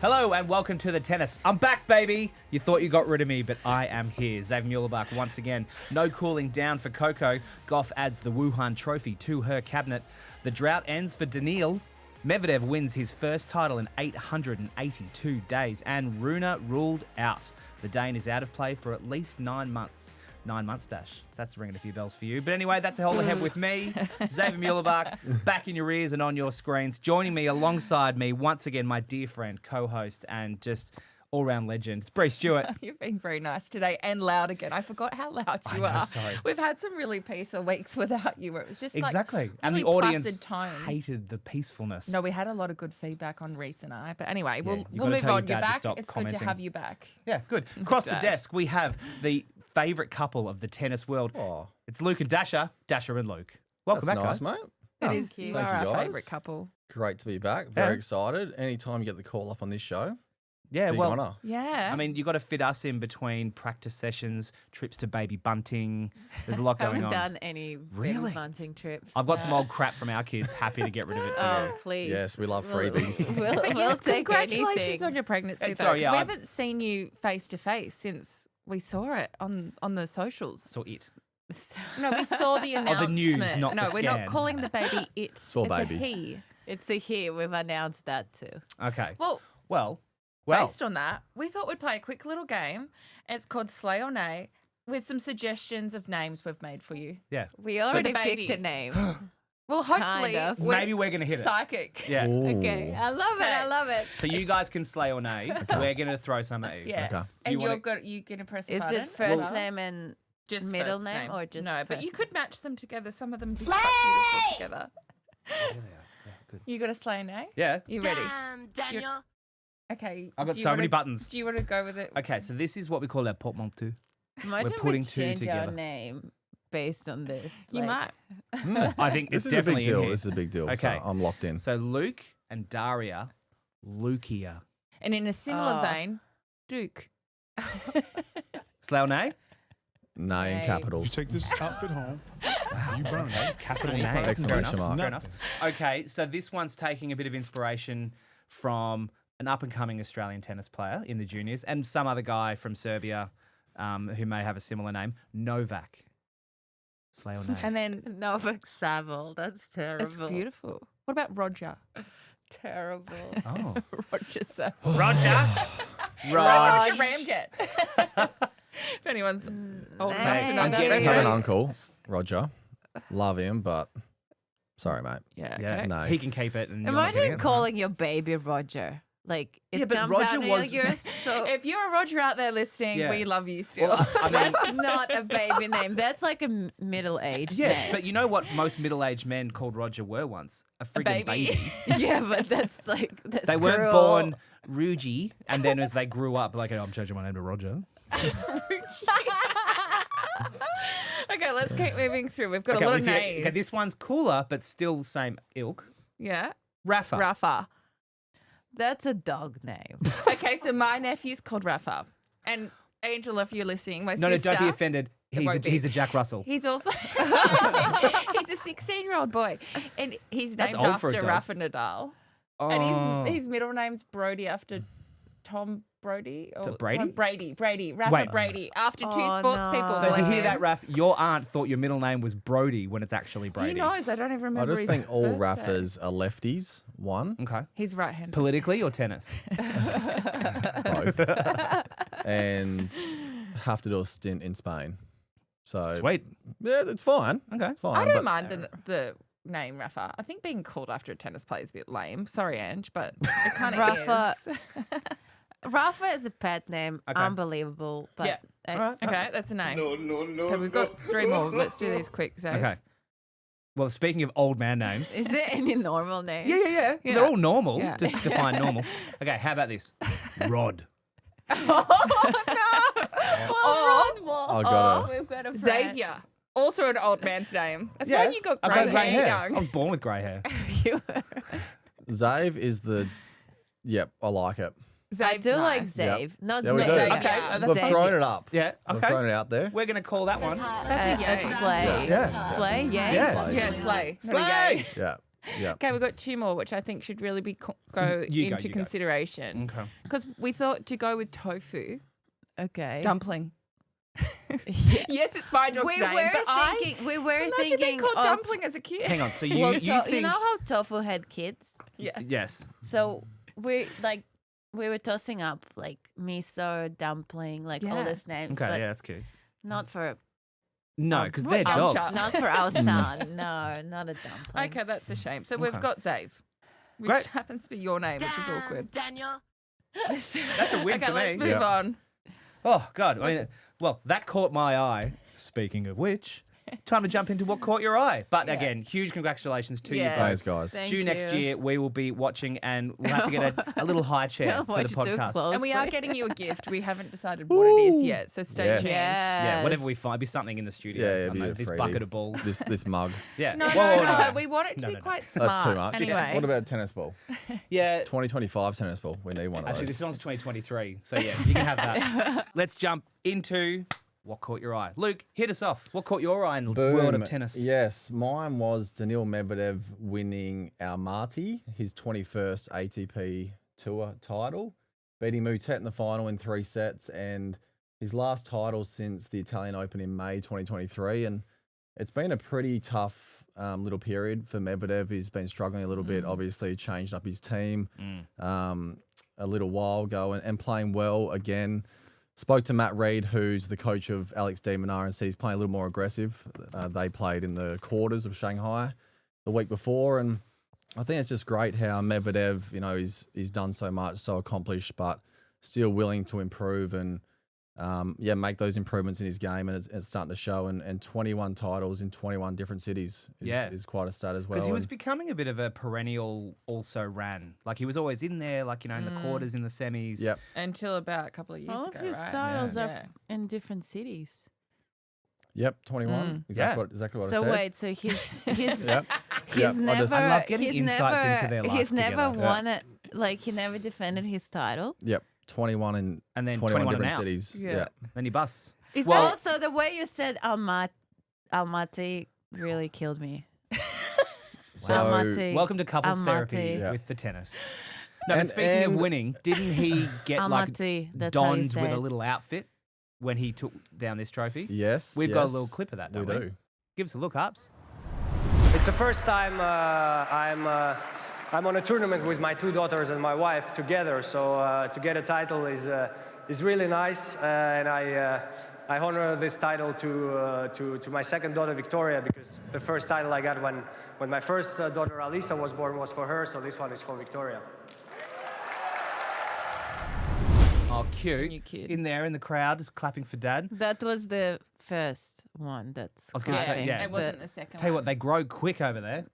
Hello and welcome to the tennis. I'm back, baby. You thought you got rid of me, but I am here. Xave and Brie once again. No cooling down for Coco. Gauff adds the Wuhan trophy to her cabinet. The drought ends for Daniil. Medvedev wins his first title in 882 days. And Rune ruled out. The Dane is out of play for at least 9 months. 9 months, Dash. That's ringing a few bells for you. But anyway, that's a whole ahead with me, Xave and back in your ears and on your screens. Joining me alongside me, once again, my dear friend, co-host, and just all-round legend, it's Brie Stewart. You're being very nice today and loud again. I forgot how loud you are. Sorry. We've had some really peaceful weeks without you where it was just Exactly. like And the really audience placid tones. hated the peacefulness. No, we had a lot of good feedback on Reese and I. But anyway, Yeah, we'll you've gotta move tell your on. You're dad to back. stop It's commenting. good to have you back. Yeah, good. Across the Dad. desk, we have the favourite couple of the tennis world. Oh, It's Luke and Dasher and Luke. Welcome that's back, nice, guys. mate. It is. You Thank are you, our guys. favourite couple. Great to be back. Very excited. Anytime you get the call up on this show, Yeah, big well, honour. Yeah. I mean, you got to fit us in between practice sessions, trips to baby bunting. There's a lot going haven't on. done any Really? baby bunting trips. I've got some old crap from our kids. Happy to get rid of it too. Oh, please. Yes, we love We'll- freebies. But we'll yes, take congratulations anything. on your pregnancy. It's Though, sorry, 'cause yeah, we I- haven't seen you face to face since we saw it on the socials. So it. No, we saw the announcement. the news, not no, the we're scan. not calling the baby it. Saw it's baby. a he. It's a he. We've announced that too. Okay. Well, Well. based on that, we thought we'd play a quick little game. It's called Slay or Nay with some suggestions of names we've made for you. Yeah. We already the picked baby. a name. Well, hopefully, Kind of. Maybe we're gonna hit it. psychic. Yeah. Okay. I love it. I love it. So you guys can slay or nay. We're going to throw some at you. Yeah. Okay. Do you And wanna- you're gonna press a Is button? it first Well, name and just middle first name or just no? But first you name? could match them together. Some of them be quite beautiful together. good. You got to slay nay. Yeah. You ready? Daniel. Okay. I've got do you so wanna- many buttons. Do you want to go with it? Okay, so this is what we call our portmanteau. Imagine putting we two change together. our name based on this. You like- might. I think This it's is a definitely big deal. in here. This is a big deal. Okay. So I'm locked in. So Luke and Daria, Lukia. And in a similar Oh. vein, Duke. Slay or nay? Nay in Nay. capitals. You take this outfit home. You burn it. Capital nay. Exclamation mark. Fair enough. Okay, so this one's taking a bit of inspiration from an up-and-coming Australian tennis player in the juniors and some other guy from Serbia who may have a similar name, Novak. Slay or nay? And then Novak Saville. That's terrible. it's beautiful. What about Roger? Terrible. Oh. Roger Saville. Roger. Roger Ramjet. If anyone's old enough Hey, to know I'm that getting I have an reference. uncle, Roger. Love him, but sorry, mate. Yeah. Yeah, Okay. No. he can keep it. And you're not getting Imagine it. calling your baby Roger. Like it Yeah, but comes Roger out and was- you're so. If you're a Roger out there listening, Yeah. we love you still. Well, I mean, That's not a baby name. That's like a middle-aged yeah, name. but you know what most middle-aged men called Roger were once? A friggin' baby. Yeah, but that's They weren't cruel. born Rugy, and then as they grew up, like, oh, I'm changing my name to Roger. Okay, let's keep moving through. We've got Okay, a lot well, of names. okay, this one's cooler, but still same ilk. Yeah. Rafa. Rafa. That's a dog name. Okay, so my nephew's called Rafa. And Angela, if you're listening, my No, sister. don't be offended. won't be. He's a Jack Russell. He's also he's a 16-year-old boy, and he's That's named old for a after dog. Rafa Nadal, Oh. and his middle name's Brody after Tom Brady. Or Brady? Tom Brady. Rafa Wait. Brady after two Oh, sports no. people. So if you bless hear him. that, Raf, your aunt thought your middle name was Brody when it's actually Brady. He knows. I don't even I remember. just his think all birthday. Raffas are lefties. One, Okay. He's right-handed. Politically or tennis? both, and have to do a stint in Spain. So Sweet. yeah, it's fine. Okay. It's fine. I don't but mind the name Rafa. I think being called after a tennis player is a bit lame. Sorry, Ange, but it kind of Rafa. is. Rafa is a pet name. Okay. Unbelievable. But Yeah. All right. Okay, that's a name. Okay, we've got three more. Let's do these quick. Zave. Okay. Well, speaking of old man names. is there any normal names? Yeah. Yeah. They're all normal. Yeah. Just define normal. Okay, how about this? Rod. I got we've got a friend. Xavier. Also an old man's name. That's Yeah, why you got I've grey got grey hair, hair. young. I was born with grey hair. Zave is the. Yep, I like it. I Zave's do like nice. Zave, not Yeah, we do. Xavier. Okay, that's We've Xavier. thrown it up. Yeah, We've okay. thrown it out there. We're going to call that one. That's a yay. Slay. Yeah. Slay, yeah. Yeah. Yeah, slay. Not a Slay. yay. Yeah. Yeah. Okay, we've got 2 more, which I think should really be go You go, into you go. consideration. Okay. Because we thought to go with tofu Okay. dumpling. Yes, it's my dog's We name, were but thinking. imagine being called of, dumpling as a kid. Hang on. So you Well, you you think? know how tofu had kids? Yeah. Yes. So we were tossing up like miso, dumpling, like all Yeah. these names, Okay. but Yeah, that's cute. not for No, because what they're else? dogs. not for our son. No, not a dumpling. Okay, that's a shame. So we've Okay. got Xave, which Great. happens to be your name, which is awkward. Daniel. That's a win Okay, for let's me. move on. Oh God! I mean, well, that caught my eye. Speaking of which, time to jump into what caught your eye. But Yeah. again, huge congratulations to Yes. you Thanks, both. guys. Thank Due next you. year, we will be watching, and we'll have to get a little high chair Don't for watch the it too podcast. closely. And we are getting you a gift. We haven't decided what it is yet, so stay Yes. tuned. Yeah, whatever we Yes. find, be something in the studio. Yeah, I it'd don't be know, a this freebie. bucket of balls. This mug. Yeah. No, Whoa, no, we want it to No, be no, no. quite smart. That's too much. Anyway, What about tennis ball? Yeah. 2025 tennis ball. We need one of Actually, those. this one's 2023, so yeah, you can have that. Let's jump into what caught your eye. Luke, hit us off. What caught your eye in the world of Boom. tennis? Yes, mine was Daniil Medvedev winning Almaty, his 21st ATP Tour title, beating Mutet in the final in 3 sets, and his last title since the Italian Open in May 2023. And it's been a pretty tough little period for Medvedev. He's been struggling a little bit. Obviously, changed up his team a little while ago and playing well again. Spoke to Matt Reid, who's the coach of Alex de Minaur, and he's playing a little more aggressive. They played in the quarters of Shanghai the week before, and I think it's just great how Medvedev, you know, he's done so much, so accomplished, but still willing to improve and make those improvements in his game, and it's starting to show. And 21 titles in 21 different cities is quite a stat as well. Because he was And- becoming a bit of a perennial also ran. Like he was always in there, like, in the quarters, in the semis. Yep. until about a couple of years All ago, of his right? titles Yeah. are in different cities. Yep, 21. Yeah. Exactly what So I said. never Yep. Yep. he's never I love getting he's insights never, into their life he's never together. won it, like he never defended his title. Yep. 21 in And then 21 21 different and out. cities. Yeah. Yeah. Then he busts. Is Well- also the way you said Almaty really killed me. So Almaty. Welcome to couples Almaty. therapy Yeah. with the tennis. No, but And- speaking of and- winning, didn't he get Almaty, that's how you donned say with a it. little outfit when he took down this trophy? yes, We've got a yes, little clip of that, We don't we? do. Give us a look, Ups. It's the first time I'm on a tournament with my 2 daughters and my wife together. So to get a title is really nice, and I honor this title to my second daughter Victoria, because the first title I got when my first daughter Alisa was born was for her. So this one is for Victoria. Oh, cute. New kid. In there in the crowd, just clapping for Dad. That was the first one. That's I was gonna say, clapping, yeah. It but- wasn't the second Tell you one. what, they grow quick over there.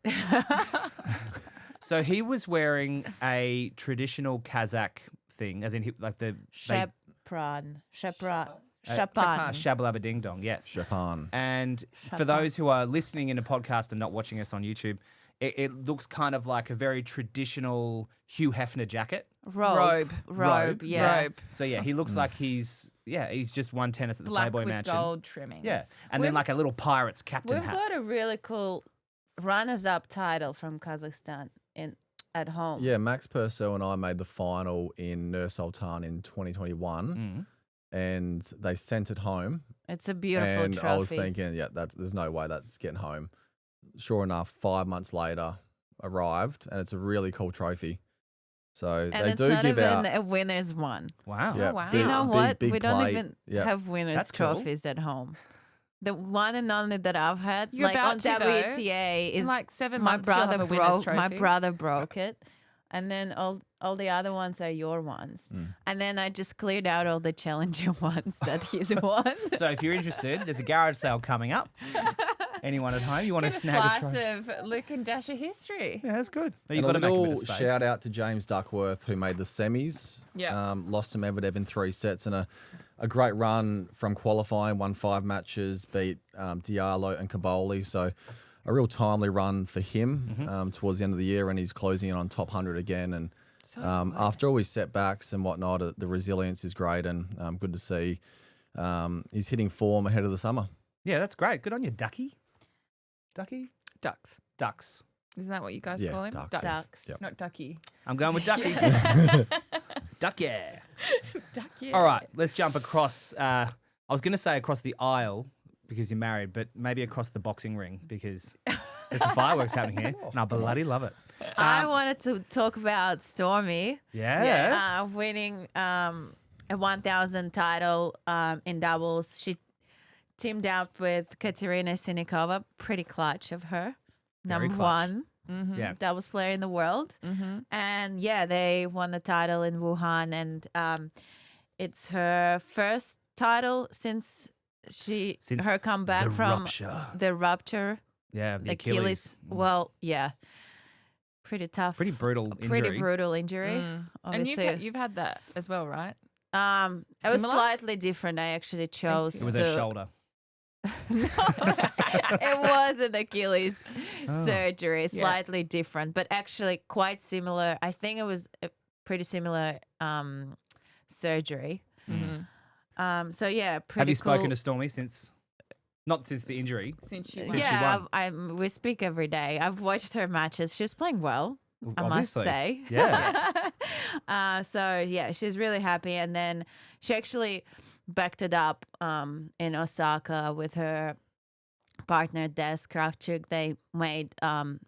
So he was wearing a traditional Kazakh thing, as in like the Shepran. Shapan. Shabalaba Ding Dong, yes. Japan. And for those who are listening in a podcast and not watching us on YouTube, it looks kind of like a very traditional Hugh Hefner jacket. Robe. Yeah. Robe. So yeah, he looks like he's just won tennis at the Black Playboy with Mansion. gold trimmings. Yeah, and then We've- like a little pirate's captain We've hat. got a really cool runners-up title from Kazakhstan at home. Yeah, Max Purcell and I made the final in Nur Sultan in 2021, and they sent it home. It's a beautiful And trophy. I was thinking, there's no way that's getting home. Sure enough, 5 months later, arrived, and it's a really cool trophy. So and they it's do not give even out. a winner's one. Wow. Yeah, wow. Do you know big- what? big We don't plate. even Yeah. have winners' That's cool. trophies at home. The one and only that I've had, You're like about on to, though. WTA, In is like 7 my months, you'll have brother a winner's broke. My trophy. brother broke it, and then all the other ones are your ones. And then I just cleared out all the challenger ones that he's won. So if you're interested, there's a garage sale coming up. Anyone at home, you want to Get a snag a slice trophy? of Luke and Dasher history. Yeah, that's good. And You've a got to make a bit little of space. shout out to James Duckworth, who made the semis. Yeah. Lost to Medvedev in 3 sets, and a great run from qualifying. Won 5 matches, beat Diallo and Caboli. So a real timely run for him towards the end of the year, and he's closing in on top 100 again. And after all his setbacks and whatnot, the resilience is great, and good to see. He's hitting form ahead of the summer. Yeah, that's great. Good on you, Ducky. Ducks. Ducks. Isn't that what you guys Yeah, call him? ducks. Ducks. Yep. Not ducky. I'm going with Ducky. Duck, yeah. Ducky. All right, let's jump across. I was going to say across the aisle because you're married, but maybe across the boxing ring because there's some fireworks happening here, and I bloody love it. I wanted to talk about Stormy Yeah. winning a 1,000 title in doubles. She teamed up with Katerina Sinikova. Pretty clutch of her. Very Number clutch. one Yeah. doubles player in the world. And yeah, they won the title in Wuhan, and it's her first title since her comeback the from rupture. the rupture, Yeah, the Achilles. Well, yeah, pretty tough, Pretty brutal injury. pretty brutal injury. And Obviously, you've had that as well, right? it was Similar? slightly different. I actually chose. It was to, her shoulder. It was an Achilles Oh. surgery, slightly different, but actually quite similar. I think it was a pretty similar surgery. So yeah, pretty Have you spoken cool. to Stormy since? Not since the injury. Since you Since won. she Yeah, won. we speak every day. I've watched her matches. She's playing well, I must Obviously. say. Yeah. So yeah, she's really happy, and then she actually backed it up in Osaka with her partner Des Kravchuk. They made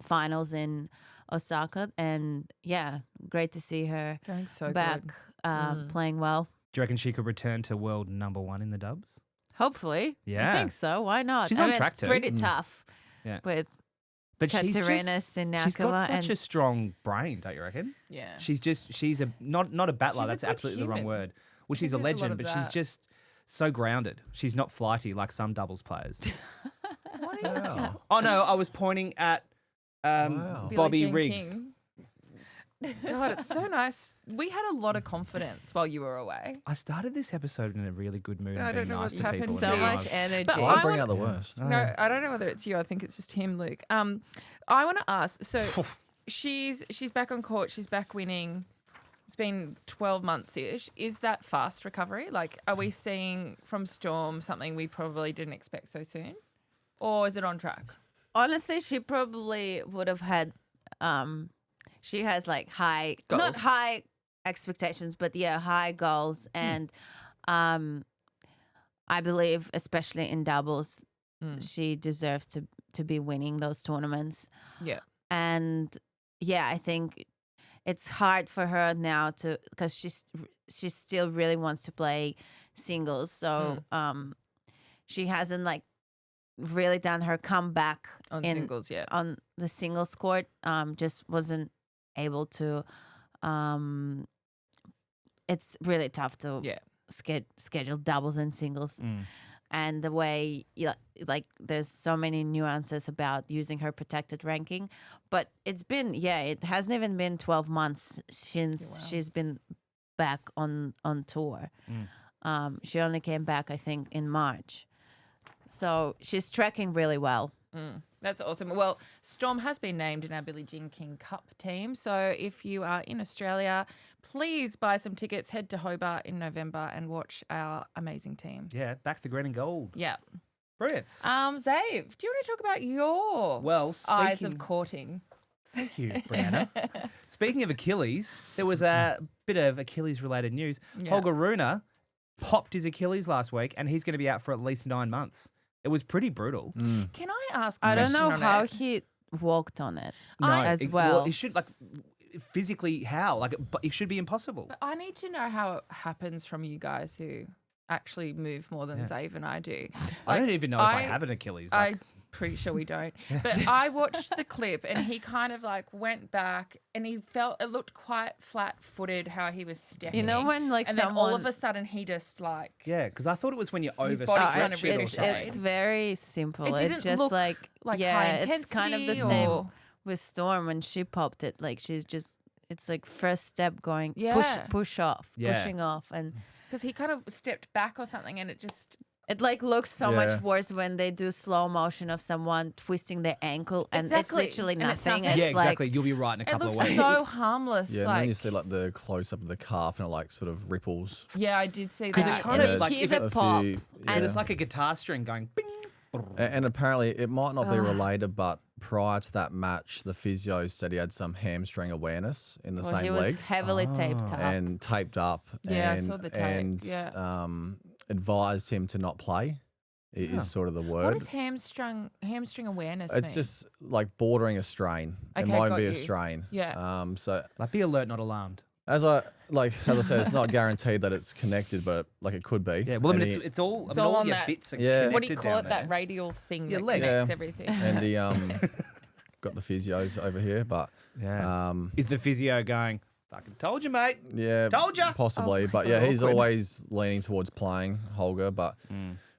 finals in Osaka, and yeah, great to see her Going so back good. playing well. Do you reckon she could return to world number one in the dubs? Hopefully, Yeah. I think so. Why not? She's I on mean, track it's to. pretty tough Yeah. with But Katerina Sinikova. she's got such and a strong brain, don't you reckon? Yeah. She's a not a battler. She's a That's good absolutely the wrong human. word. Well, she's a think there's a lot legend, of but she's that. just so grounded. She's not flighty like some doubles players. Wow. Oh no, I was pointing at Wow. Bobby Billie Jean Riggs. King. God, it's so nice. We had a lot of confidence while you were away. I started this episode in a really good mood. I and don't being know nice what's to happened people. to so and you. being much like, energy. But Well, I I bring want- out the worst. No, I don't know whether it's you. I think it's just him, Luke. I want to ask. So she's back on court. She's back winning. It's been 12 months ish. Is that fast recovery? Like, are we seeing from Storm something we probably didn't expect so soon, or is it on track? Honestly, she probably would have had. She has like high, not Goals. high expectations, but yeah, high goals, and I believe, especially in doubles, she deserves to be winning those tournaments. Yeah. And yeah, I think it's hard for her now to, because she still really wants to play singles. So she hasn't like really done her comeback On in singles, yeah. on the singles court. Just wasn't able to. It's really tough to Yeah. schedule doubles and singles. Mm. And the way, like, there's so many nuances about using her protected ranking. But it's been, it hasn't even been 12 months since she's been back on tour. She only came back, I think, in March. So she's tracking really well. That's awesome. Well, Storm has been named in our Billie Jean King Cup team. So if you are in Australia, please buy some tickets, head to Hobart in November and watch our amazing team. Yeah, back the green and gold. Yeah. Brilliant. Zave, do you want to talk about your Well, eyes speaking- of courting? Thank you, Brianna. Speaking of Achilles, there was a bit of Achilles-related news. Yeah. Holger Rune popped his Achilles last week, and he's going to be out for at least 9 months. It was pretty brutal. Can I ask a I don't know question on how it? he walked on it No, as it, well. it should physically how it should be impossible. But I need to know how it happens from you guys who actually move more than Zave and I do. I don't Like, even know if I have an Achilles. I'm pretty sure we don't. But I watched the clip and he kind of like went back and it looked quite flat-footed how he was stepping. You know when like and then all of someone- a sudden he just like yeah, because I thought it was when you His body kind of overstretch it or really something. it's very simple. It didn't just look like like yeah, high it's kind of the intensity same or- with Storm when she popped it. Like she's just, it's like first step going Yeah. push off, Yeah. pushing off, and because he kind of stepped back or something and it just it like looks so Yeah. much worse when they do slow motion of someone twisting their ankle, and Exactly. it's literally And it's nothing. nothing. Yeah, like, exactly. You'll be right in a it couple of looks weeks. so harmless. Yeah, and like, then you see like the close up of the calf and it like sort of ripples. yeah, I did see 'Cause it that. kind and of you like hear if the a pop, few- And yeah. it's like a guitar string going bing. And apparently it might not be related, but prior to that match, the physio said he had some hamstring awareness in the Well, same he was leg heavily taped up. and taped up. Yeah, I and, saw the tape, And yeah. advised him to not play. Is sort of the word. What does hamstring awareness It's mean? just like bordering a strain. It Okay, might got be a you. strain. Yeah. So Like, be alert, not alarmed. as I said, it's not guaranteed that it's connected, but like it could be. Yeah, well, I And mean, it's all, It's I mean, all all on your that- bits are Yeah. connected what do you call down it? That there. radial thing Your that leg. connects Yeah. everything. and he got the physios over here, but Yeah. Is the physio going, fucking told you, mate? yeah, Told ya! possibly. Oh my But yeah, God, he's awkward. always leaning towards playing Holger. But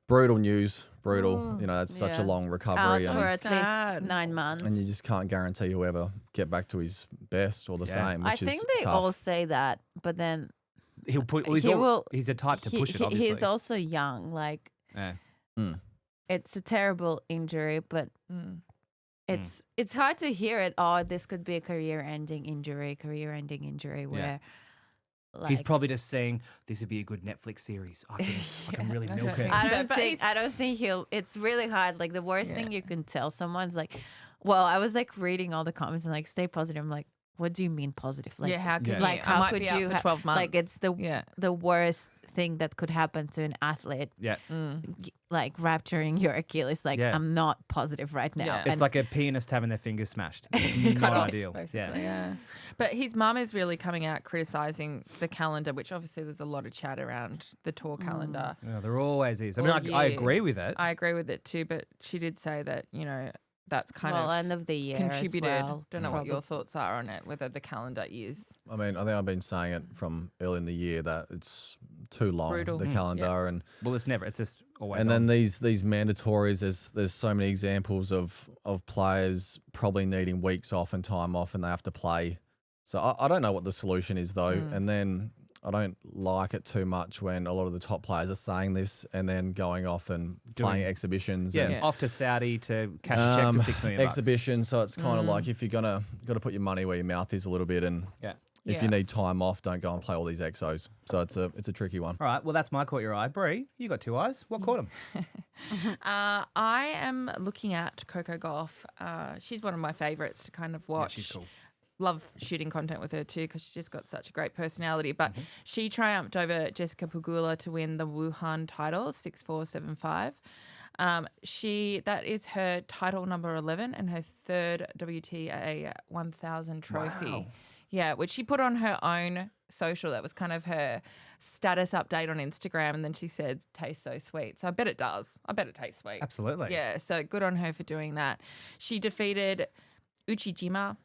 brutal news, brutal. You know, that's such a Yeah. long Out recovery, for and, at sad. least 9 months. and you just can't guarantee he'll ever get back to his best or the Yeah. same. I Which think is they tough. all say that, but then He'll put. Well, He will- he's a type to push it. he- Obviously. he's also young. Like, Yeah. it's a terrible injury, but it's hard to hear it. Oh, this could be a career-ending injury. Where like, He's probably just saying this would be a good Netflix series. I can really I milk don't it. think I so, don't but think he's- I don't think he'll. It's really hard. Like the worst thing you can tell someone's like, well, I was like reading all the comments and like stay positive. I'm like, what do you mean positive? Like, yeah, how can you? like I how might could be out you for 12 months. like it's the yeah. the worst thing that could happen to an athlete, Yeah. like rupturing your Achilles. Like Yeah. I'm not positive right now. Yeah. It's like a pianist having their fingers smashed. It's Cut not off, ideal. basically. Yeah. Yeah. But his mum is really coming out criticising the calendar, which obviously there's a lot of chat around the tour calendar. Yeah, there always is. I mean, All I year. agree with it. I agree with it too, but she did say that, that's kind well, of end of the year contributed. As well, Don't know what your probably. thoughts are on it, whether the calendar is. I mean, I think I've been saying it from early in the year that it's too long, Brutal. the calendar, and Well, it's never. It's just always. and then on. these mandatories. There's so many examples of players probably needing weeks off and time off, and they have to play. So I don't know what the solution is though, and then I don't like it too much when a lot of the top players are saying this and then going off and playing exhibitions. yeah, and, Yeah. off to Saudi to cash a check for $6 million. exhibition. So it's kind of like if you're got to put your money where your mouth is a little bit, and Yeah. if Yeah. you need time off, don't go and play all these exos. So it's a tricky one. All right. Well, that's my caught your eye. Brie, you got 2 eyes. What caught him? I am looking at Coco Gauff. She's one of my favourites to kind of watch. she's cool. Love shooting content with her too because she's just got such a great personality. But she triumphed over Jessica Pegula to win the Wuhan title, 6-4, 7-5. That is her title number 11 and her third WTA 1000 trophy. Wow. Yeah, which she put on her own social. That was kind of her status update on Instagram. And then she said, tastes so sweet. So I bet it does. I bet it tastes sweet. Absolutely. Yeah, so good on her for doing that. She defeated Uchijima,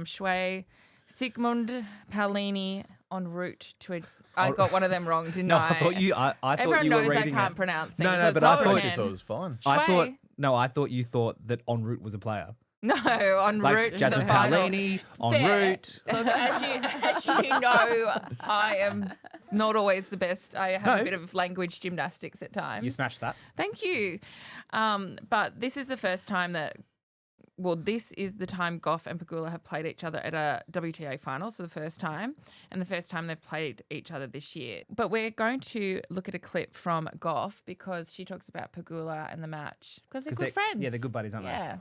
Shui, Sigmund Paolini en route to a... I got one of them wrong, didn't No, I? I thought you. I thought Everyone you were knows I reading can't it. pronounce things. No, That's but not I thought what I I thought it was fine. I thought Shui. no. I thought you thought that en route was a player. No, en Like route to the Jasmine final. Paolini en Fair. route. Look, as you know, I am not always the best. I have No. a bit of language gymnastics at times. You smashed that. Thank you. But this is the first time this is the time Gauff and Pegula have played each other at a WTA final, so the first time, and the first time they've played each other this year. But we're going to look at a clip from Gauff because she talks about Pegula and the match because they're good friends. Yeah, they're good buddies, aren't Yeah.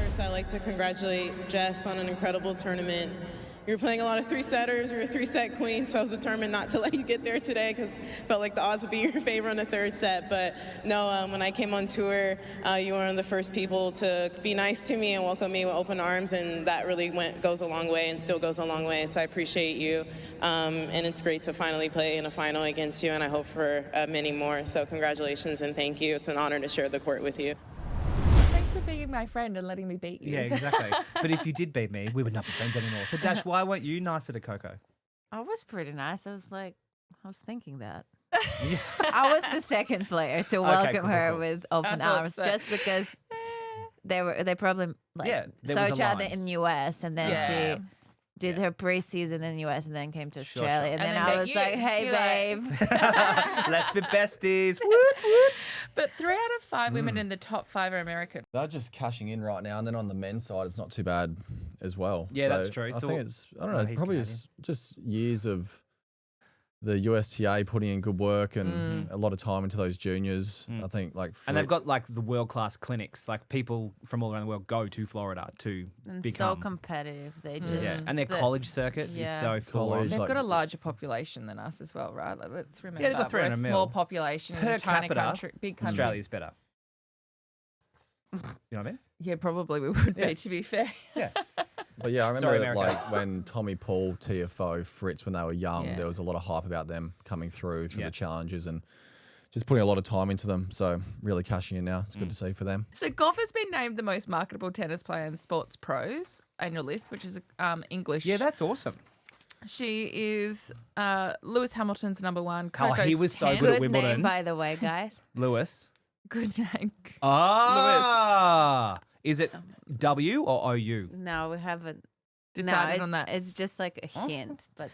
First, I'd like to congratulate Jess on an incredible tournament. You were playing a lot of 3-setters. You were a 3-set queen, so I was determined not to let you get there today because felt like the odds would be in your favor on the 3rd set. But no, when I came on tour, you were one of the first people to be nice to me and welcome me with open arms, and that really goes a long way and still goes a long way. So I appreciate you, and it's great to finally play in a final against you, and I hope for many more. So congratulations and thank you. It's an honor to share the court with you. Thanks for being my friend and letting me beat you. Yeah, exactly. But if you did beat me, we would not be friends anymore. So Dash, why weren't you nicer to Coco? I was pretty nice. I was thinking that. I was the second player to welcome cool, her cool. with open thought arms, so. just because they probably Yeah, there saw was a each other line. in the US, and then Yeah. she did her preseason in the US, and then came to Sure, Australia, sure. and And then then I met was you. like, "Hey, You're babe." like- Let's be besties. But 3 out of 5 women in the top 5 are American. They're just cashing in right now, and then on the men's side, it's not too bad as well. Yeah, that's true. I So- think it's, I don't Oh, know, he's probably Canadian. just years of the USTA putting in good work and a lot of time into those juniors. I think And they've got like the world-class clinics. Like people from all around the world go to Florida to And become. so competitive. They just And their college circuit is so full on. College, They've like- got a larger population than us as well, right? Like, let's remember, they've got we're a 300 mil. small population in Per a tiny capita, country, big country. Australia's better. You know what I mean? Yeah, probably we would be, to be fair. Yeah. But yeah, I Sorry, remember America. like when Tommy Paul, TFO, Fritz, when they were young, Yeah. there was a lot of hype about them coming through Yeah. the challenges and just putting a lot of time into them. So really cashing in now. It's Mm. good to see for them. So Gauff has been named the most marketable tennis player in Sports Pros annual list, which is English. Yeah, that's awesome. She is Lewis Hamilton's number one. Oh, he Coco's was so 10. good at good Wimbledon. name, by the way, guys. Lewis. Good name. Ah. Is it W or OU? No, we haven't Decided no, on that. It's just like a hint, but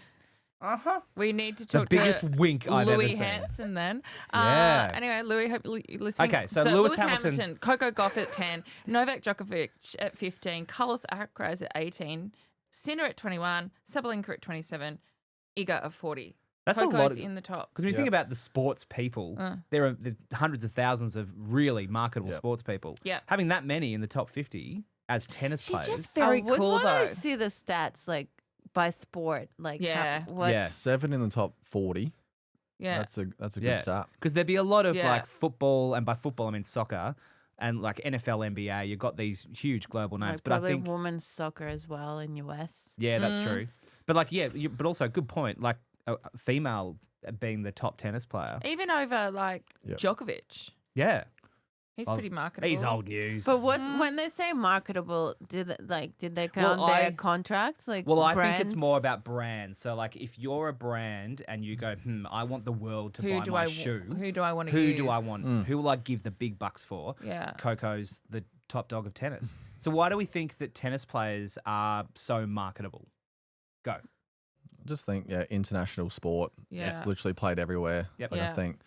We need to The talk biggest to wink I've Louis ever seen. Hansen then. Yeah. Anyway, Louis, hope you're listening. Okay, so Lewis Hamilton, Hamilton. Coco Gauff at 10, Novak Djokovic at 15, Carlos Alcaraz at 18, Sinner at 21, Sabalenka at 27, Iga at 40. That's Coco's a lot of, in the top. because when you think about the sports people, there are hundreds of thousands of really marketable sports people. Yeah. Having that many in the top 50 as tennis She's players. just very I would cool want though. to see the stats like by sport, like Yeah. what Yeah. 7 in the top 40. Yeah. That's a good Yeah. start. Because there'd be a lot of Yeah. like football, and by football I mean soccer, and like NFL, NBA. You've got these huge global names, like but I probably think women's soccer as well in US. yeah, that's true. But like but also good point. Like a female being the top tennis player. Even over like Yep. Djokovic. Yeah, He's Well, pretty marketable. he's old news. But what when they say marketable, did they count Well, their I- contracts? Like Well, I brands? think it's more about brands. So, like, if you're a brand and you go, I want the world to buy my shoe. Who do I want to Who use? do I want? Who will I give the big bucks for? Yeah. Coco's the top dog of tennis. So, why do we think that tennis players are so marketable? Go. Just think, international sport. Yeah. It's literally played everywhere. Yep. Like Yeah. I think,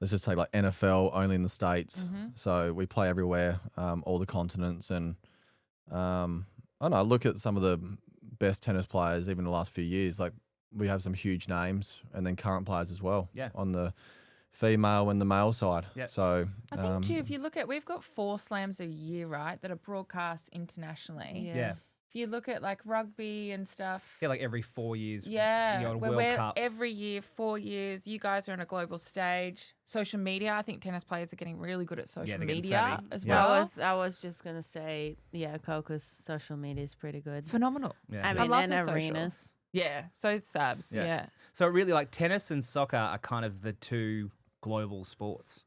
let's just say like NFL only in the States. Mm-hmm. So we play everywhere, all the continents. And I don't know, look at some of the best tennis players, even in the last few years. Like we have some huge names and then current players as well. Yeah. On the female and the male side. Yep. So I think too, if you look at, we've got 4 slams a year, right, that are broadcast internationally. Yeah. If you look at like rugby and stuff, Yeah, like every 4 years. yeah, You're on a where World we're Cup. every year, 4 years, you guys are on a global stage. Social media, I think tennis players are getting really good at social they're getting media savvy. as Yeah. well. I was just gonna say, yeah, Coco's social media is pretty good. Phenomenal. Yeah. I I mean, love and her social. arenas. Yeah, so Sabs. Yeah. Yeah. So, really, like, tennis and soccer are kind of the two global sports.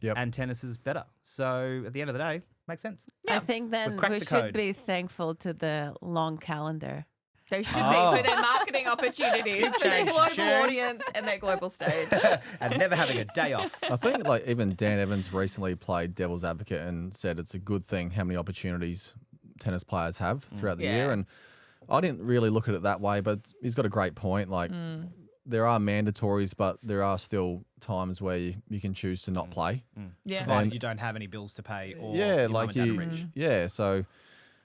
Yep. And tennis is better. So, at the end of the day, makes sense. I think then cracked we the should code. be thankful to the long calendar. They should Oh. be for their marketing opportunities, for their changed global tune. audience and their global stage. And never having a day off. I think like even Dan Evans recently played devil's advocate and said it's a good thing how many opportunities tennis players have throughout the year. Yeah. And I didn't really look at it that way, but he's got a great point. Like there are mandatories, but there are still times where you can choose to not play. Yeah. Provided you don't have any bills to pay or Yeah, your like mum and dad you. are rich. Yeah, so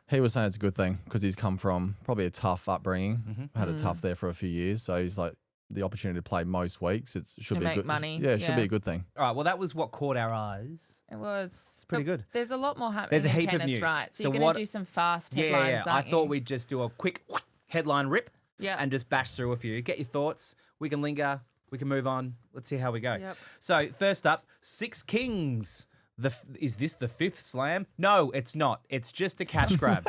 he was saying it's a good thing because he's come from probably a tough upbringing, Mm-hmm. had it tough there for a few years. So he's like the opportunity to play most weeks. It should To be a make good money, Yeah, it should be yeah. a good thing. All right, well, that was what caught our eyes. It was. It's pretty But good. There's a lot more happening There's a in heap of tennis, news. right? So, So you're what- going to do some fast Yeah, headlines, I aren't thought you? we'd just do a quick headline rip Yeah. and just bash through a few. Get your thoughts. We can linger. We can move on. Let's see how we go. Yep. So, first up, Six Kings. Is this the 5th slam? No, it's not. It's just a cash grab.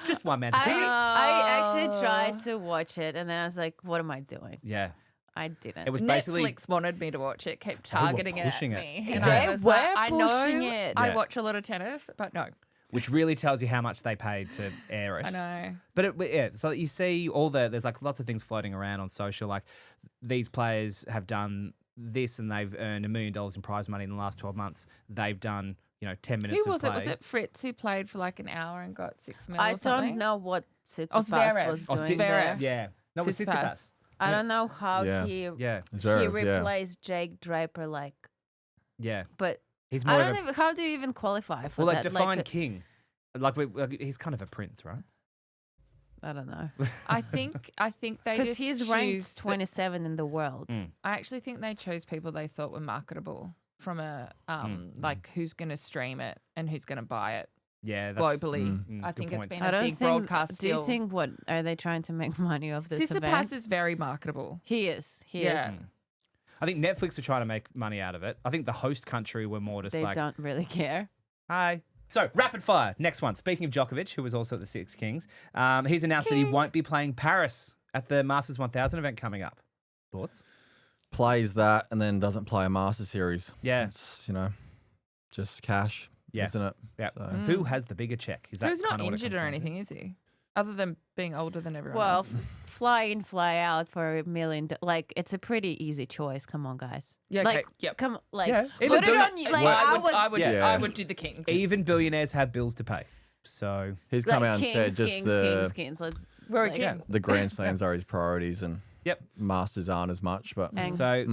Just one man to pick. I actually tried to watch it, and then I was like, "What am I doing?" Yeah. I didn't. It was basically Netflix wanted me to watch it, kept targeting it at pushing it. me. Yeah. And They I was were like, I know pushing it. I Yeah. watch a lot of tennis, but no. which really tells you how much they paid to air it. I know. But yeah, so you see there's like lots of things floating around on social, like these players have done this and they've earned $1 million in prize money in the last 12 months. They've done, 10 minutes Who was of it? play. Was it Fritz who played for like an hour and got 6 million? I or something? don't know what Zverev. Tsitsipas was Oh, doing Zverev. there. Yeah. No, it was Tsitsipas. Tsitsipas. I don't know how Yeah. he Yeah. Zverev, yeah. replaced Jake Draper, like, Yeah. but He's I more don't of a, even. How do you even qualify for well, like that? define king. Like he's kind of a prince, right? I don't know. I think they Because just he's ranked choose 27 in the world. I actually think they chose people they thought were marketable from a like who's going to stream it and who's going to buy it Yeah, globally. I good think it's point. been I a don't big think. broadcast Do you deal. think what are they trying to make money off this event? Sissipas is very marketable. He is. He Yeah. is. I think Netflix were trying to make money out of it. I think the host country were more just They like, don't really care. hi. So, rapid fire. Next one. Speaking of Djokovic, who was also at the Six Kings, he's announced that he won't be playing Paris at the Masters 1000 event coming up. Thoughts? Plays that and then doesn't play a Master Series. Yeah. It's, just cash, Yeah. isn't it? Yeah. So- Who has the bigger check? Is So he's not kinda what it injured comes or down to? anything, is he? Other than being older than everyone Well, else. fly in, fly out for $1 million. Like, it's a pretty easy choice. Come on, guys. Yeah, okay, Like, yep. come, like, Yeah. put Even it Bill- on you. Like, Yeah. I would do the Kings. Even billionaires have bills to pay. So, He's come out and Kings, said just Kings. Let's. We're a like, king. the Grand Slams are his priorities and yep. Masters aren't as much. But And- So,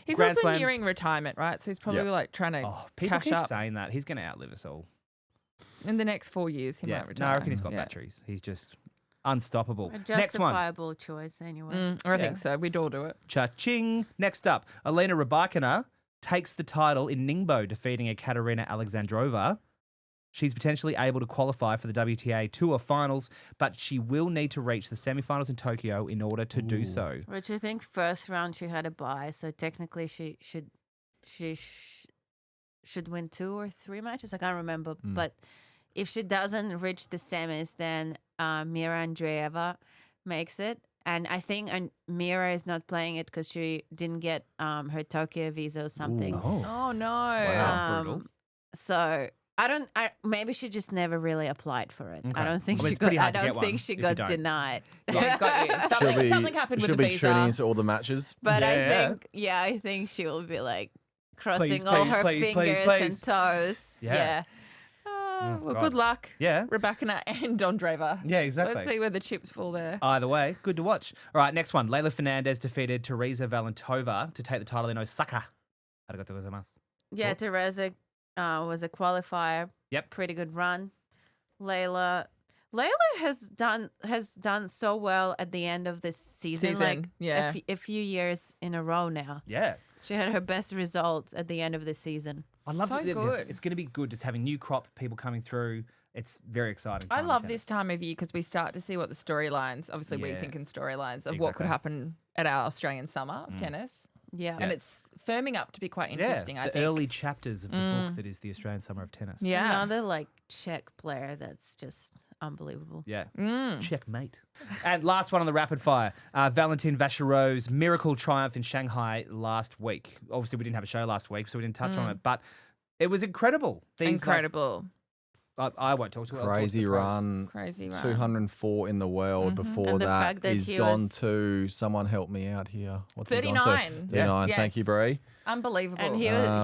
He's Grand also Slams- nearing retirement, right? So he's probably Yep. like trying to people cash keep up. saying that. He's going to outlive us all. In the next 4 years, he might No, retire. I reckon he's got Yeah. batteries. He's just unstoppable. A Next one. justifiable choice, anyway. I think so. We'd all do it. Cha-ching. Next up, Elena Rybakina takes the title in Ningbo, defeating Ekaterina Alexandrova. She's potentially able to qualify for the WTA Tour Finals, but she will need to reach the semifinals in Tokyo in order to do so. Which I think first round she had a bye, so technically she should win 2 or 3 matches. I can't remember, but if she doesn't reach the semis, then Mira Andreeva makes it. And I think Mira is not playing it because she didn't get her Tokyo visa or something. Oh, no. Wow, that's brutal. So maybe she just never really applied for it. Okay. I don't think Well, she it's pretty got. I hard to get don't one think she if you got don't. denied. Yeah, he's got you. Something happened with she'll the be tuning visa. into all the matches. But Yeah. I think she will be like crossing Please, all please, her please, fingers please. and toes. Yeah. Well, God. good luck, Yeah. Rebecca and Andreeva. Yeah, exactly. Let's see where the chips fall there. Either way, good to watch. All right, next one. Leylah Fernandez defeated Teresa Valentova to take the title in Osaka. Arigatou gozaimasu. Yeah, Teresa was a qualifier. Yep. Pretty good run. Leylah has done so well at the end of this season. Like yeah. a few years in a row now. Yeah. She had her best results at the end of the season. I love So it. good. It's going to be good just having new crop people coming through. It's very exciting. I time in love tennis. this time of year because we start to see what the storylines, obviously we Yeah. think in storylines of what could Exactly. happen at our Australian summer of tennis. Yeah. And it's firming up to be quite Yeah, interesting, I the think. early chapters of the book that is the Australian Summer of Tennis. Yeah. Another like Czech player that's just unbelievable. Yeah. Checkmate. And last one on the rapid fire. Valentin Vacherot's miracle triumph in Shanghai last week. Obviously, we didn't have a show last week, so we didn't touch on it, but it was incredible. Incredible. I won't talk to it. I'll talk to Crazy the pros. run. Crazy run. 204 in the world. Before And the that, fact that he's he gone was- to, someone help me out here. What's he gone to? 39. 39. Yeah. Thank you, Yes. Brie. Unbelievable. And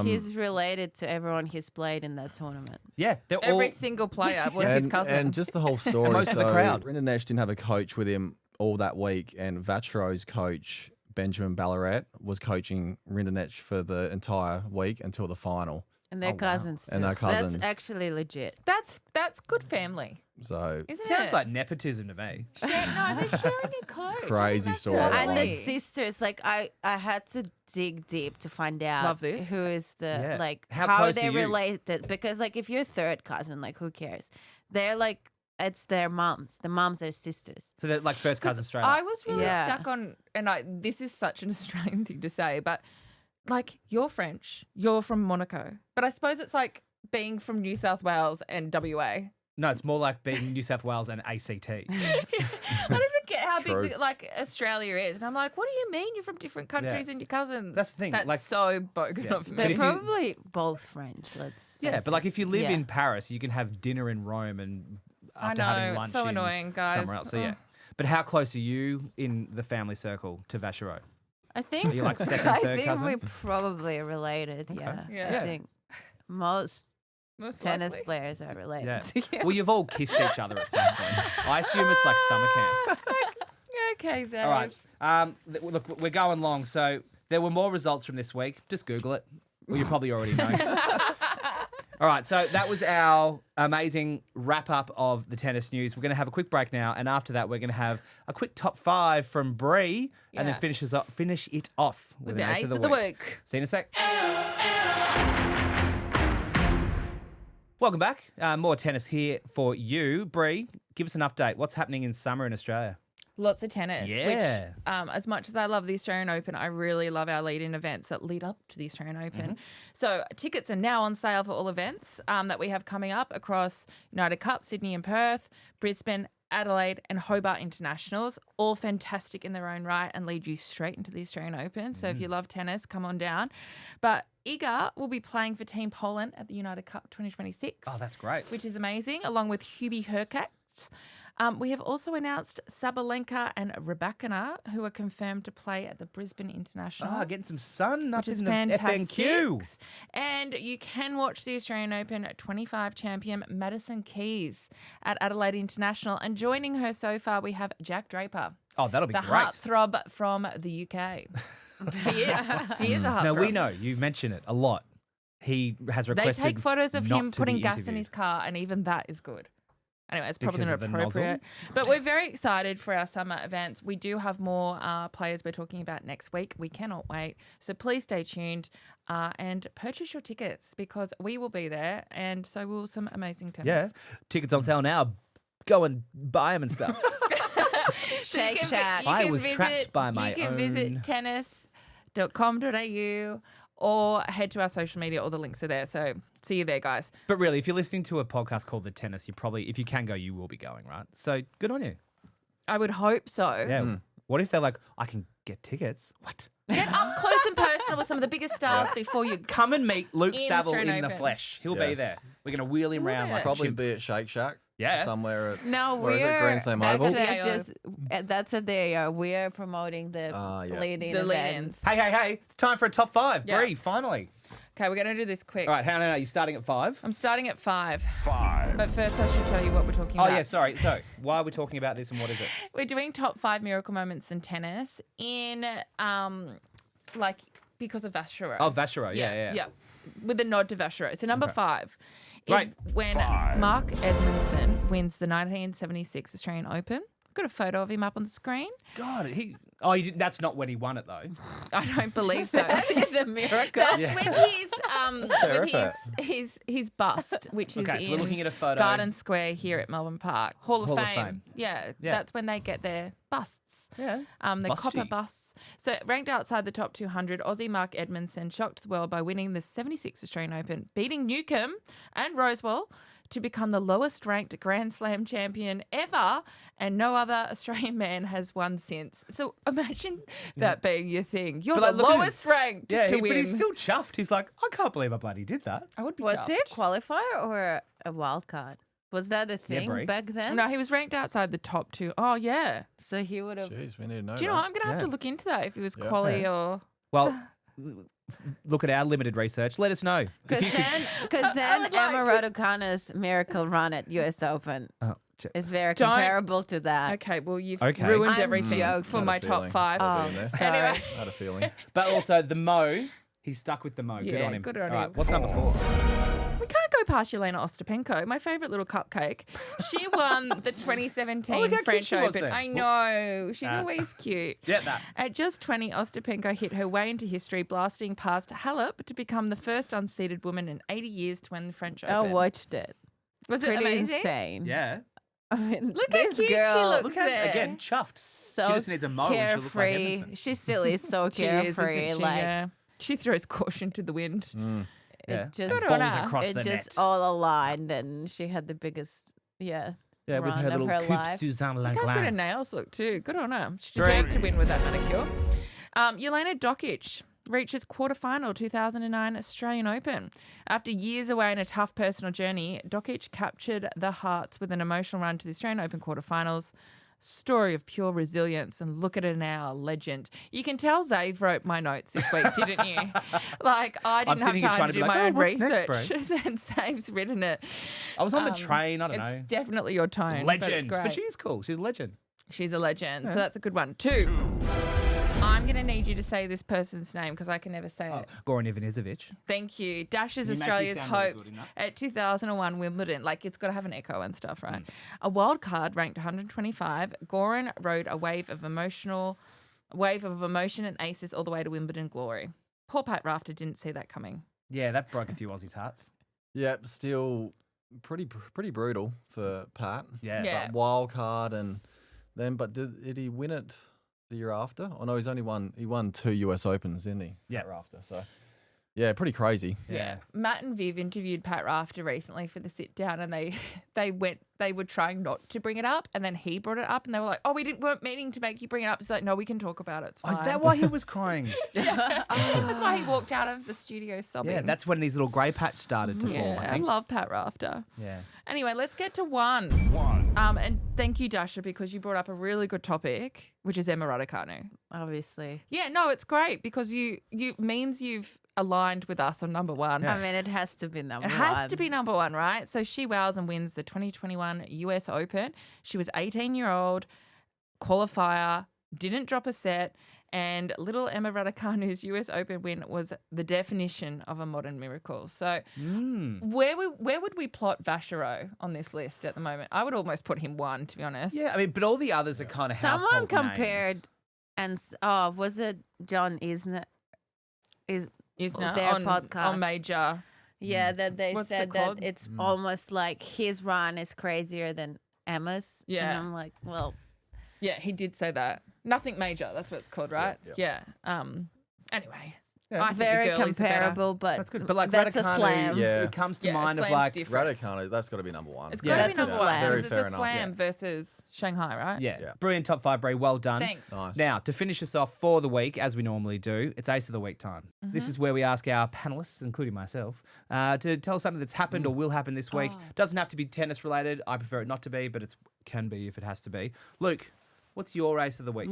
he's related to everyone he's played in that tournament. Yeah, they're Every all. single player was his cousin. And just the whole story. most of the crowd. Rinderknecht didn't have a coach with him all that week, and Vacherot's coach, Benjamin Ballarat, was coaching Rinderknecht for the entire week until the final. And they're cousins. And too. they're cousins. That's actually legit. That's good family, So isn't Sounds it? like nepotism to me. No, they're sharing a coach. Crazy That's story. And the lovely. sisters, like I had to dig deep to find out Love this. who is the Yeah. like How how close they're are you? related. Because like if you're third cousin, like who cares? They're like it's their moms. The moms are sisters. So they're like first cousins straight I up. was really Yeah. stuck on, and this is such an Australian thing to say, but like you're French, you're from Monaco, but I suppose it's like being from New South Wales and WA. No, it's more like being New South Wales and ACT. I just forget how True. big like Australia is, and I'm like, what do you mean you're from different countries and your cousins? That's the thing, That's like- so bogan Yeah. of But me. They're if you- probably both French. Let's Yeah, face but like it. if you live Yeah. in Paris, you can have dinner in Rome and I after know, having it's lunch so in annoying, guys. somewhere else. So Oh. yeah. But how close are you in the family circle to Vacherot? I think Are you like second, I third think cousin? we probably are related. Yeah. Yeah. I think most Most tennis likely. players are related Yeah. to you. Well, you've all kissed each other at some point. I assume it's like summer camp. Okay, Zave. All right. Look, we're going long. So there were more results from this week. Just Google it. Well, you probably already know. All right, so that was our amazing wrap-up of the tennis news. We're going to have a quick break now, and after that, we're going to have a quick top 5 from Brie, and then finish it off with the an ace ace of the week. See you in a sec. Welcome back. More tennis here for you. Brie, give us an update. What's happening in summer in Australia? Lots of tennis. Yeah. Which, as much as I love the Australian Open, I really love our lead-in events that lead up to the Australian Open. So tickets are now on sale for all events that we have coming up across United Cup, Sydney and Perth, Brisbane, Adelaide and Hobart Internationals, all fantastic in their own right and lead you straight into the Australian Open. So if you love tennis, come on down. But Iga will be playing for Team Poland at the United Cup 2026. Oh, that's great. Which is amazing, along with Hubie Hurkacz. We have also announced Sabalenka and Rybakina, who are confirmed to play at the Brisbane International. Oh, getting some sun up Which is in the fantastic. FNQ. And you can watch the Australian Open 25 champion Madison Keys at Adelaide International. And joining her so far, we have Jack Draper. Oh, that'll be the great. heartthrob from the UK. He is. He is a heartthrob. Now, we know, you mention it a lot. He has They requested take photos of not him to putting be gas in interviewed. his car, and even that is good. Anyway, it's probably Because not of the nozzle? appropriate. But we're very excited for our summer events. We do have more players we're talking about next week. We cannot wait. So please stay tuned and purchase your tickets because we will be there and so will some amazing tennis. Yeah. Tickets on sale now. Go and buy them and stuff. Shake Shack. I was trapped by my You can own- visit tennis.com.au or head to our social media. All the links are there. So see you there, guys. But really, if you're listening to a podcast called The Tennis, you probably, if you can go, you will be going, right? So good on you. I would hope so. Yeah. What if they're like, I can get tickets? What? Get up close and personal with some of the biggest stars before you Come and meet Luke In Saville Australian in the Open. flesh. He'll be Yes. there. We're going to wheel him around like a Probably chimp. be at Shake Shack. Yeah. Somewhere at No, where is it? Grand Slam Oval. That's at the we are promoting the Yeah. leading The events. lead-ins. Hey, it's time for a top 5. Yeah. Brie, finally. Okay, we're going to do this quick. All right, hang on, you're starting at 5. I'm starting at 5. But first, I should tell you what we're talking Oh, about. yeah, sorry. So, why are we talking about this and what is it? We're doing top 5 miracle moments in tennis in, because of Vacherot. Oh, Vacherot. Yeah. With a nod to Vacherot. So number 5 is Right. when Mark Edmondson wins the 1976 Australian Open. Got a photo of him up on the screen. God, you didn't, that's not when he won it, though. I don't believe so. It's a miracle. That's with his bust, which is Okay, so we're in looking at a photo. Garden Square here at Melbourne Park. Hall of Hall of Fame. Fame. Yeah, Yeah. that's when they get their busts. Yeah. The copper Busty. busts. So ranked outside the top 200, Aussie Mark Edmondson shocked the world by winning the 76 Australian Open, beating Newcombe and Rosewall to become the lowest ranked Grand Slam champion ever, and no other Australian man has won since. So imagine that being your thing. You're But, the like, look at lowest ranked Yeah, to win. but he's still chuffed. He's like, I can't believe I bloody did that. I would be Was chuffed. it a qualifier or a wild card? Was that a thing Brie. back then? No, he was ranked outside the top 2. Oh, yeah. So he would have. Jeez, we need to know Do you know what? that. I'm going to have to Yeah. look into that if he was Yeah. quali or... Well, look at our limited research. Let us know. Because then would like Emma to- Raducanu's miracle run at US Open is very Don't- comparable to that. Okay, well, you've Okay. ruined I'm everything joking. for Had a my feeling. top 5. Had a Oh, feeling there. sorry. Anyway. Had a feeling. But also the Mo, he's stuck with the Mo. Good Yeah, on him. good on All right, him. what's number 4? We can't go past Elena Ostapenko, my favourite little cupcake. She won the 2017 Oh, look how cute French she was Open. then. I know. She's always cute. Yeah, that. At just 20, Ostapenko hit her way into history, blasting past Halep to become the first unseeded woman in 80 years to win the French I Open. watched it. Was it Pretty amazing? insane. Yeah. I mean, Look how this cute she girl, looks. Look how, there. again, chuffed. so she just needs a Mo and she'll look like carefree. Edmondson. She still is so She is, carefree. isn't she? Like Yeah. She throws caution to the wind. Yeah. it just, Good on Balls her. across it the just net. all aligned, and she had the biggest, Yeah, with run her of little her coupe life. Suzanne Look how good her Langlain. nails look too. Good on her. She deserved to win with that manicure. Elena Djokovic reaches quarterfinal 2009 Australian Open. After years away in a tough personal journey, Djokovic captured the hearts with an emotional run to the Australian Open quarterfinals. Story of pure resilience, and look at her now, legend. You can tell Xave wrote my notes this week, didn't you? Like, I I'm didn't sitting here have trying time to to be do like, my "Oh, own what's next, research, and Xave's written it. I was on the train, I don't know. It's definitely your tone. But, it's Legend. great. But she is cool. She's a legend. She's a legend, so that's a good one. 2. I'm going to need you to say this person's name because I can never say it. Goran Ivanisevic. Thank you. Dashes You make me Australia's sound really hopes good enough. at 2001 Wimbledon. Like, it's got to have an echo and stuff, right? A wild card ranked 125. Goran rode a wave of emotion and aces all the way to Wimbledon glory. Poor Pat Rafter didn't see that coming. Yeah, that broke a few Aussies' hearts. Yep, still pretty brutal for Pat. Yeah. Yeah. But wild card and then, but did he win it the year after? Oh no, he won 2 US Opens, didn't he? Yeah. Pat Rafter. So yeah, pretty crazy. Yeah. Matt and Viv interviewed Pat Rafter recently for the sit down, and they were trying not to bring it up, and then he brought it up, and they were like, "Oh, weren't meaning to make you bring it up." It's like, "No, we can talk about it. It's Oh, fine." is that why he was crying? That's why he walked out of the studio sobbing. Yeah, that's when these little grey patch started to form, I I think. love Pat Rafter. Yeah. Anyway, let's get to one. And thank you, Dasha, because you brought up a really good topic, which is Emma Raducanu. Obviously. Yeah, no, it's great because you means you've aligned with us on number one. Yeah. I mean, it has to be number It one. has to be number one, right? So she wows and wins the 2021 US Open. She was 18-year-old, qualifier, didn't drop a set, and little Emma Raducanu's US Open win was the definition of a modern miracle. So where would we plot Vacherot on this list at the moment? I would almost put him one, to be honest. Yeah, I mean, but all the others are kind of Someone household compared, names. and was it John Isner? Isner their on podcast. Major. Yeah, that they What's said it that called? it's almost like his run is crazier than Emma's. Yeah. And I'm like, well, Yeah, he did say that. Nothing major, that's what it's called, right? Yeah. Anyway. Yeah. I think the very girlies are better. comparable, but That's good. But like that's a Raducanu, slam. Yeah. it comes to Yeah, mind of slam's like different. Raducanu, that's got to be number one. It's Yeah. got to be That's a number one slam. because it's Very a fair enough, slam yeah. versus Shanghai, right? Yeah. Yeah. Brilliant top five, Brie. Well done. Thanks. Nice. Now, to finish us off for the week, as we normally do, it's Ace of the Week time. This is where we ask our panelists, including myself, to tell us something that's happened or will happen this week. Doesn't have to be tennis related. I prefer it not to be, but it can be if it has to be. Luke, what's your Ace of the Week?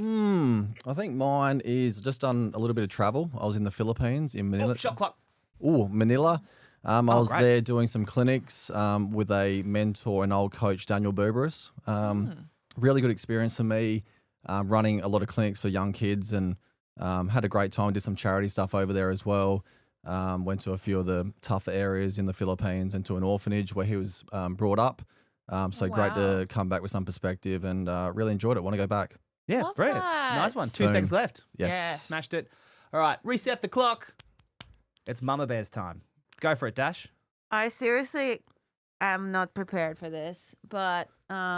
I think mine is just done a little bit of travel. I was in the Philippines in Manila. Oh, shot clock. Manila. I was great. there doing some clinics with a mentor and old coach, Daniil Medvedev. Really good experience for me, running a lot of clinics for young kids, and had a great time. Did some charity stuff over there as well. Went to a few of the tougher areas in the Philippines and to an orphanage where he was brought up. So great Wow. to come back with some perspective, and really enjoyed it. Want to go back. Yeah, Love brilliant. that. Nice one. 2 Boom. seconds left. Yes. Yeah. Smashed it. All right, reset the clock. It's Mama Bear's time. Go for it, Dash. I seriously am not prepared for this, but I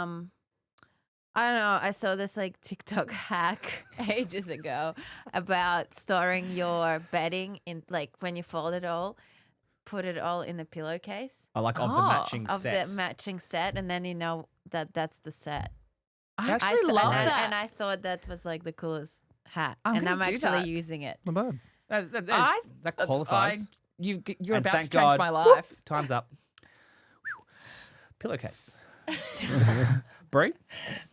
don't know. I saw this like TikTok hack ages ago about storing your bedding in, like, when you fold it all, put it all in the pillowcase I like of the matching of set. the matching set, and then you know that that's the set. I That's actually so love great. that. And I thought that was like the coolest hat, I'm and gonna I'm do actually that. using it. Not bad. That qualifies. You're And about to thank change God- my life. Time's up. Pillowcase. Brie?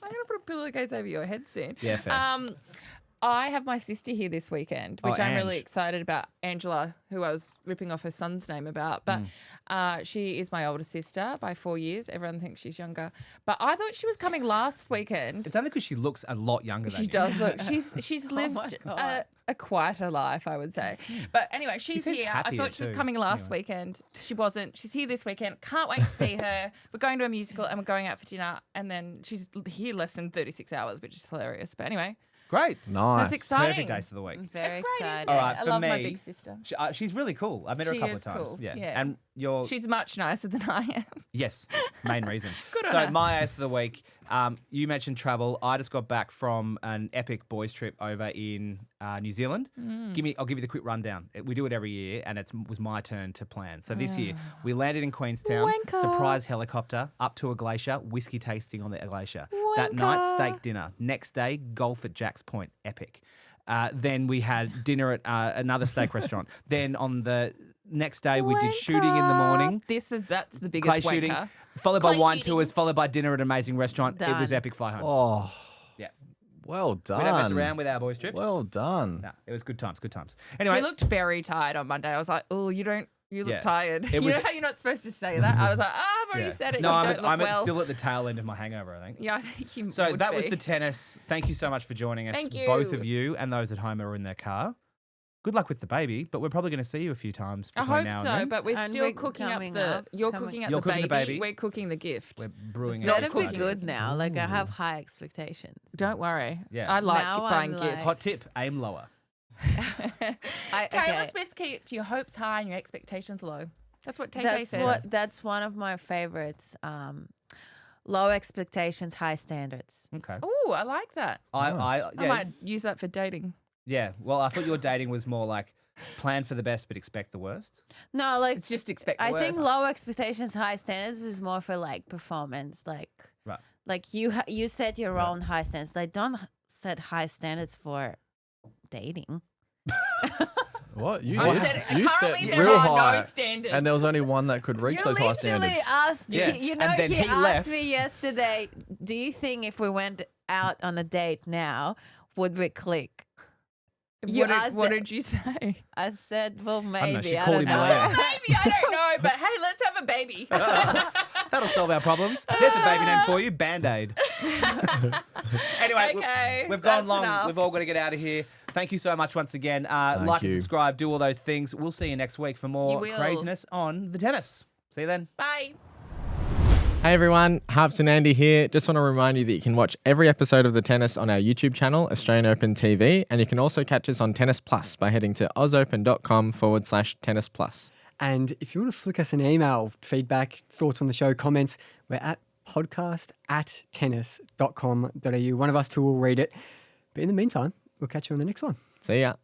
I'm going to put a pillowcase over your head soon. Yeah, fair. I have my sister here this weekend, which I'm really Ange. excited about. Angela, who I was ripping off her son's name about. But she is my older sister by 4 years. Everyone thinks she's younger. But I thought she was coming last weekend. It's only because she looks a lot younger than She you. does look. She's lived a quieter life, I would say. But anyway, she's seems here. I happier thought she was too, coming last anyway. weekend. She wasn't. She's here this weekend. Can't wait to see her. We're going to a musical and we're going out for dinner. And then she's here less than 36 hours, which is hilarious. But anyway, Great. Nice. that's exciting. Perfect Ace of the Week. Very It's great, isn't excited. it? All right, I for love my me- big sister. She's really cool. I've met her She a couple of is times. cool, Yeah. yeah. And you're She's much nicer than I am. yes, main reason. Good on So her. my Ace of the Week, you mentioned travel. I just got back from an epic boys trip over in New Zealand. I'll give you the quick rundown. We do it every year, and it was my turn to plan. So this year we landed in Queenstown, Wanker. surprise helicopter up to a glacier, whiskey tasting on the glacier. That night, steak dinner. Next day, golf at Jack's Point, epic. Then we had dinner at another steak restaurant. Then on the next day, we did shooting in the morning. That's the biggest Clay wanker. shooting, followed by Clay wine shooting. tours, followed by dinner at an amazing restaurant. It was Done. epic fly home. Oh, Yeah. well done. We don't mess around with our boys' trips. Well done. No, it was good times, good times. He Anyway, looked very tired on Monday. I was like, oh, you don't You look Yeah. tired. It You was- know how you're not supposed to say that? I was like, I've already said it. No, you I'm, don't look I'm well. still at the tail end of my hangover, I think. Yeah, I think you So would that was be. the tennis. Thank you so much for joining us, Thank both you. of you, and those at home who are in their car. Good luck with the baby, but we're probably going to see you a few times I between hope now so, and then. but we're And still we're cooking up coming the. up, You're coming- cooking up You're the cooking the baby. baby. We're cooking the gift. We're brewing it. Better up be for you. good now. Like I have high expectations. Don't worry. Yeah. I like Now buying I'm gifts. like- Hot tip: aim lower. Taylor Swift's keeps your hopes high and your expectations low. That's what Tay says. That's one of my favorites. Low expectations, high standards. Okay. Oh, I like that. I I might use that for dating. yeah. Well, I thought your dating was more like plan for the best but expect the worst. No, like It's just expect the I worst. think low expectations, high standards is more for like performance. Right. Like you set your own high standards. Like don't set high standards for dating. What? You I did? said it. You Currently set there real are high. no standards. And there was only one that could reach You those high literally standards. asked. Yeah. You know, And then he he asked left. me yesterday. Do you think if we went out on a date now, would we click? What did you say? I said, well, know, maybe. she I called don't him know. Elena. Maybe, I don't know, but hey, let's have a baby. That'll solve our problems. There's a baby name for you, Band-Aid. Anyway, Okay, we've gone that's long. enough. We've all got to get out of here. Thank you so much once again. Like and you. subscribe, do all those things. We'll see you next week for You more will. craziness on the tennis. See you then. Bye. Hey everyone, Harps and Andy here. Just want to remind you that you can watch every episode of The Tennis on our YouTube channel, Australian Open TV, and you can also catch us on Tennis Plus by heading to ozopen.com/tennis plus. And if you want to flick us an email, feedback, thoughts on the show, comments, we're at podcast@tennis.com.au. One of us two will read it. But in the meantime, we'll catch you on the next one. See ya.